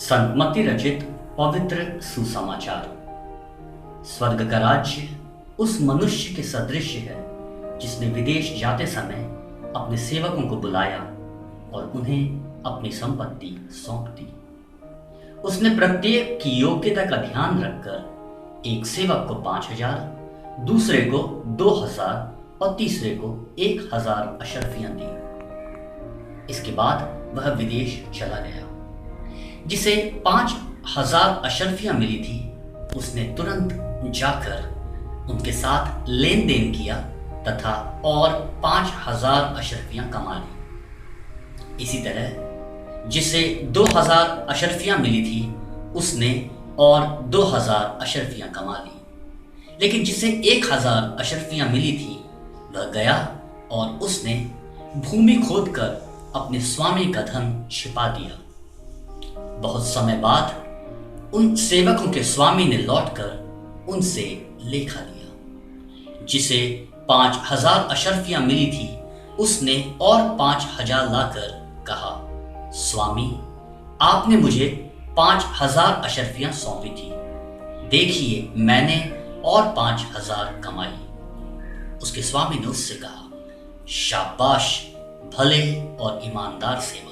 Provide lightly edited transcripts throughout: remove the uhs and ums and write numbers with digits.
संत मत्ती रचित पवित्र सुसमाचार। स्वर्ग का राज्य उस मनुष्य के सदृश है जिसने विदेश जाते समय अपने सेवकों को बुलाया और उन्हें अपनी संपत्ति सौंप दी। उसने प्रत्येक की योग्यता का ध्यान रखकर एक सेवक को 5,000, दूसरे को 2,000 और तीसरे को 1,000 अशर्फियां दी। इसके बाद वह विदेश चला गया। जिसे 5,000 अशर्फियां मिली थी, उसने तुरंत जाकर उनके साथ लेन देन किया तथा और 5,000 अशर्फियां कमा ली। इसी तरह जिसे 2,000 अशर्फियां मिली थी, उसने और 2,000 अशर्फियां कमा ली। लेकिन जिसे 1,000 अशर्फियां मिली थी, वह गया और उसने भूमि खोदकर अपने स्वामी का धन छिपा दिया। बहुत समय बाद उन सेवकों के स्वामी ने लौटकर उनसे लेखा लिया। जिसे 5,000 अशर्फियां मिली थी, उसने और 5,000 लाकर कहा, स्वामी, आपने मुझे 5,000 अशर्फियां सौंपी थी। देखिए, मैंने और 5,000 कमाई। उसके स्वामी ने उससे कहा, शाबाश भले और ईमानदार सेवक,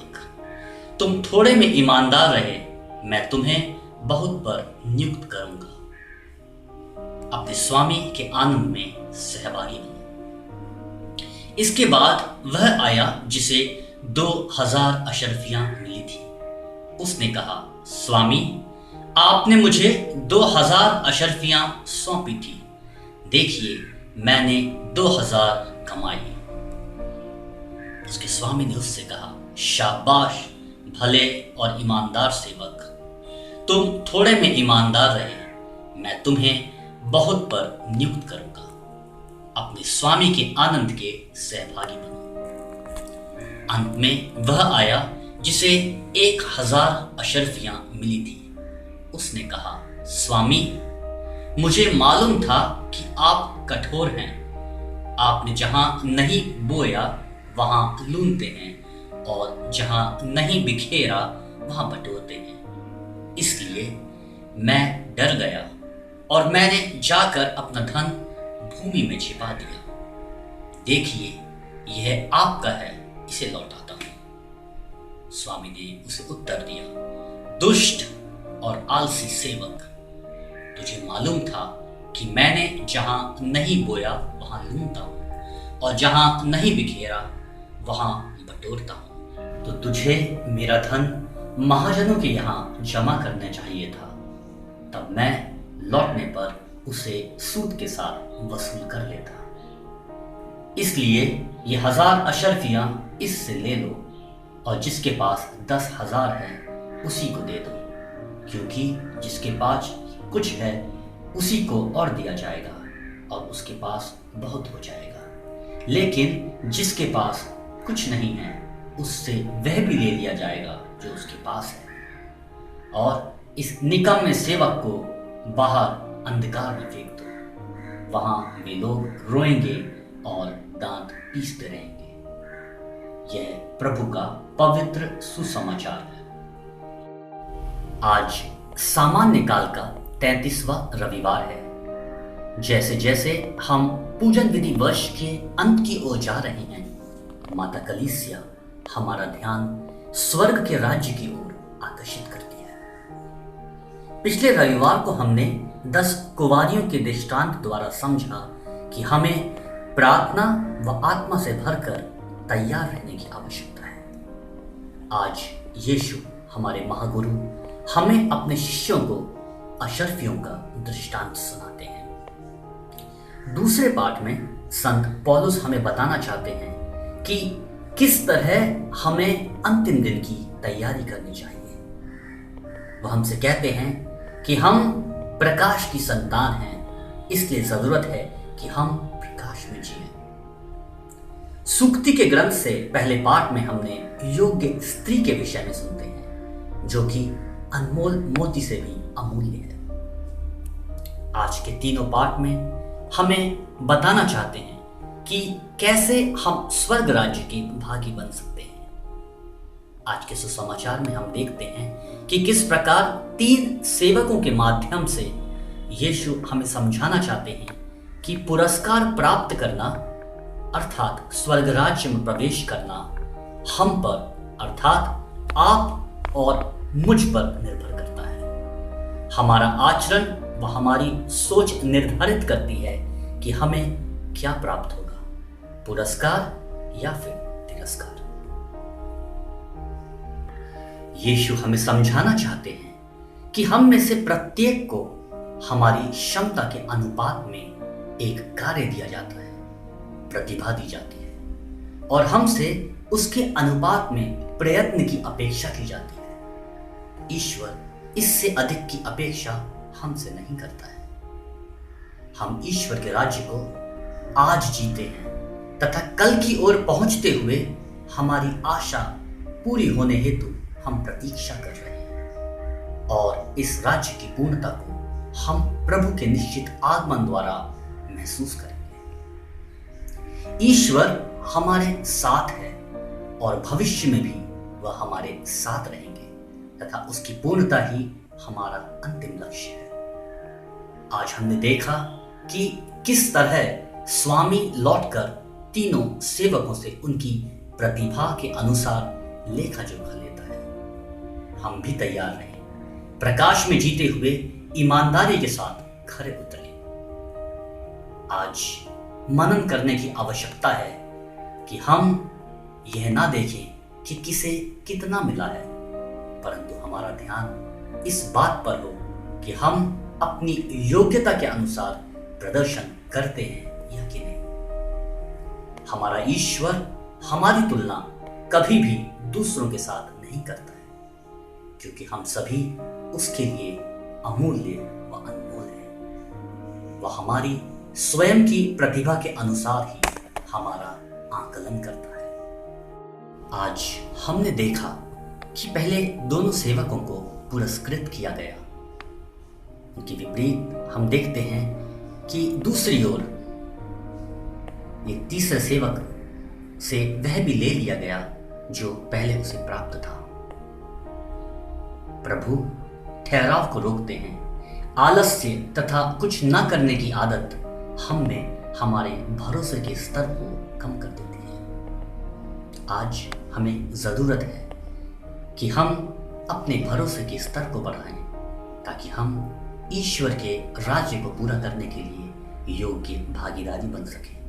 तुम थोड़े में ईमानदार रहे, मैं तुम्हें बहुत पर नियुक्त करूंगा। अपने स्वामी के आनंद में सहभागी बनो। इसके बाद वह आया जिसे 2,000 अशर्फियां मिली थी। उसने कहा, स्वामी, आपने मुझे 2,000 अशर्फियां सौंपी थी। देखिए, मैंने 2,000 कमाई। उसके स्वामी ने उससे कहा, शाबाश भले और ईमानदार सेवक, तुम थोड़े में ईमानदार रहे, मैं तुम्हें बहुत पर नियुक्त करूंगा। अपने स्वामी के आनंद के सहभागी बनो। अंत में वह आया जिसे 1,000 अशर्फियां मिली थी। उसने कहा, स्वामी, मुझे मालूम था कि आप कठोर हैं। आपने जहां नहीं बोया वहां लूनते हैं और जहां नहीं बिखेरा वहां बटोरते हैं। इसलिए मैं डर गया और मैंने जाकर अपना धन भूमि में छिपा दिया। देखिए, यह आपका है, इसे लौटाता हूं। स्वामी ने उसे उत्तर दिया, दुष्ट और आलसी सेवक, तुझे मालूम था कि मैंने जहां नहीं बोया वहां लूनता हूं और जहां नहीं बिखेरा वहां बटोरता हूं। तो तुझे मेरा धन महाजनों के यहां जमा करना चाहिए था। तब मैं लौटने पर उसे सूद के साथ वसूल कर लेता। इसलिए ये 1,000 अशर्फियां इससे ले लो और जिसके पास 10,000 है उसी को दे दो, क्योंकि जिसके पास कुछ है उसी को और दिया जाएगा और उसके पास बहुत हो जाएगा। लेकिन जिसके पास कुछ नहीं है, उससे वह भी ले लिया जाएगा जो उसके पास है। और इस निकम्मे सेवक को बाहर अंधकार में फेंक दो। वहां वे लोग रोएंगे और दांत पीसते रहेंगे। यह प्रभु का पवित्र सुसमाचार है। आज सामान्य काल का 33वां रविवार है। जैसे जैसे हम पूजन विधि वर्ष के अंत की ओर जा रहे हैं, माता कलीसिया हमारा ध्यान स्वर्ग के राज्य की ओर आकर्षित करती है। पिछले रविवार को हमने 10 कुंवारियों के दृष्टांत द्वारा समझा कि हमें प्रार्थना व आत्मा से भरकर तैयार रहने की आवश्यकता है। आज यीशु हमारे महागुरु हमें अपने शिष्यों को अशर्फियों का दृष्टांत सुनाते हैं। दूसरे पाठ में संत पौलुस हमें बताना चाहते हैं कि किस तरह हमें अंतिम दिन की तैयारी करनी चाहिए। वह हमसे कहते हैं कि हम प्रकाश की संतान हैं, इसलिए जरूरत है कि हम प्रकाश में जिएं। सूक्ति के ग्रंथ से पहले पाठ में हमने योग्य स्त्री के विषय में सुनते हैं, जो कि अनमोल मोती से भी अमूल्य है। आज के तीनों पाठ में हमें बताना चाहते हैं कि कैसे हम स्वर्ग राज्य के भागी बन सकते हैं। आज के सुसमाचार में हम देखते हैं कि किस प्रकार 3 सेवकों के माध्यम से यीशु हमें समझाना चाहते हैं कि पुरस्कार प्राप्त करना अर्थात स्वर्ग राज्य में प्रवेश करना हम पर अर्थात आप और मुझ पर निर्भर करता है। हमारा आचरण व हमारी सोच निर्धारित करती है कि हमें क्या प्राप्त होगा, पुरस्कार या फिर तिरस्कार। यीशु हमें समझाना चाहते हैं कि हम में से प्रत्येक को हमारी क्षमता के अनुपात में एक कार्य दिया जाता है, प्रतिभा दी जाती है और हमसे उसके अनुपात में प्रयत्न की अपेक्षा की जाती है। ईश्वर इससे अधिक की अपेक्षा हमसे नहीं करता है। हम ईश्वर के राज्य को आज जीते हैं तथा कल की ओर पहुंचते हुए हमारी आशा पूरी होने हेतु हम प्रतीक्षा कर रहे हैं और इस राज्य की पूर्णता को हम प्रभु के निश्चित आगमन द्वारा महसूस करेंगे। ईश्वर हमारे साथ है और भविष्य में भी वह हमारे साथ रहेंगे तथा उसकी पूर्णता ही हमारा अंतिम लक्ष्य है। आज हमने देखा कि किस तरह स्वामी लौटकर तीनों सेवकों से उनकी प्रतिभा के अनुसार लेखा जोखा लेता है। हम भी तैयार रहें, प्रकाश में जीते हुए ईमानदारी के साथ खरे उतरे। आज मनन करने की आवश्यकता है कि हम यह ना देखें कि किसे कितना मिला है, परंतु हमारा ध्यान इस बात पर हो कि हम अपनी योग्यता के अनुसार प्रदर्शन करते हैं या कि नहीं। हमारा ईश्वर हमारी तुलना कभी भी दूसरों के साथ नहीं करता है, क्योंकि हम सभी उसके लिए अमूल्य व अनमोल हैं। वह हमारी स्वयं की प्रतिभा के अनुसार ही हमारा आकलन करता है। आज हमने देखा कि पहले दोनों सेवकों को पुरस्कृत किया गया। उनके विपरीत हम देखते हैं कि दूसरी ओर एक तीसरे सेवक से वह भी ले लिया गया जो पहले उसे प्राप्त था। प्रभु ठहराव को रोकते हैं। आलस्य तथा कुछ न करने की आदत हम में हमारे भरोसे के स्तर को कम कर देती है। आज हमें जरूरत है कि हम अपने भरोसे के स्तर को बढ़ाएं ताकि हम ईश्वर के राज्य को पूरा करने के लिए योग्य भागीदारी बन सकें।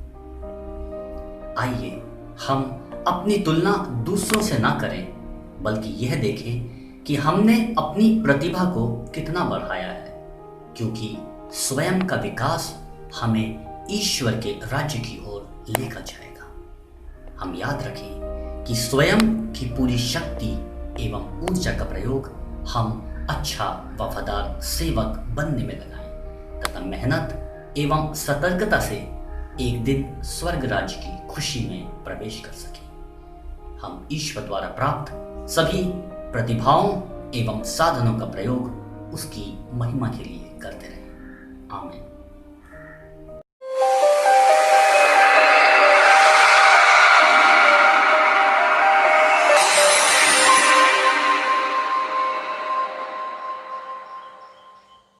आइए हम अपनी तुलना दूसरों से ना करें, बल्कि यह देखें कि हमने अपनी प्रतिभा को कितना बढ़ाया है, क्योंकि स्वयं का विकास हमें ईश्वर के राज्य की ओर लेकर जाएगा। हम याद रखें कि स्वयं की पूरी शक्ति एवं ऊर्जा का प्रयोग हम अच्छा वफादार सेवक बनने में लगाएं तथा मेहनत एवं सतर्कता से एक दिन स्वर्ग राज्य की खुशी में प्रवेश कर सकें। हम ईश्वर द्वारा प्राप्त सभी प्रतिभाओं एवं साधनों का प्रयोग उसकी महिमा के लिए करते रहें। आमीन।